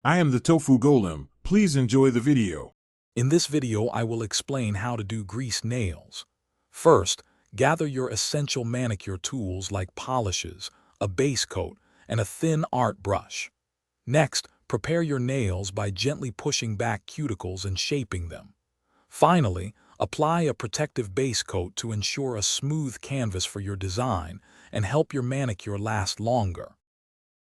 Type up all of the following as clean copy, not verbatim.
I am the Tofu Golem. Please enjoy the video. In this video, I will explain how to do grease nails. First, gather your essential manicure tools like polishes, a base coat, and a thin art brush. Next, prepare your nails by gently pushing back cuticles and shaping them. Finally, apply a protective base coat to ensure a smooth canvas for your design and help your manicure last longer.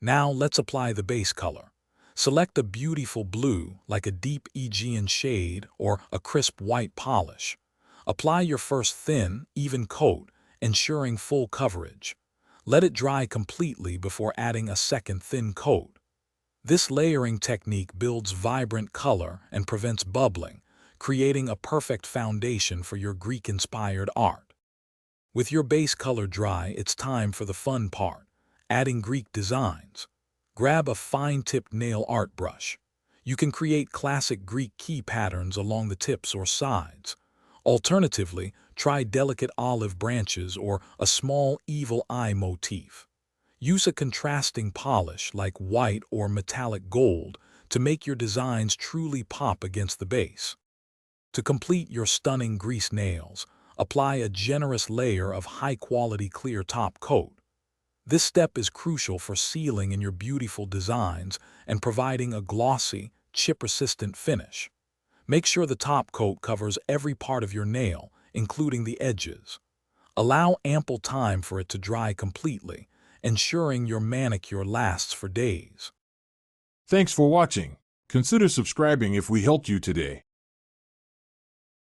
Now let's apply the base color. Select a beautiful blue, like a deep Aegean shade or a crisp white polish. Apply your first thin, even coat, ensuring full coverage. Let it dry completely before adding a second thin coat. This layering technique builds vibrant color and prevents bubbling, creating a perfect foundation for your Greek-inspired art. With your base color dry, it's time for the fun part, adding Greek designs. Grab a fine-tipped nail art brush. You can create classic Greek key patterns along the tips or sides. Alternatively, try delicate olive branches or a small evil eye motif. Use a contrasting polish like white or metallic gold to make your designs truly pop against the base. To complete your stunning grease nails, apply a generous layer of high-quality clear top coat. This step is crucial for sealing in your beautiful designs and providing a glossy, chip-resistant finish. Make sure the top coat covers every part of your nail, including the edges. Allow ample time for it to dry completely, ensuring your manicure lasts for days. Thanks for watching. Consider subscribing if we helped you today.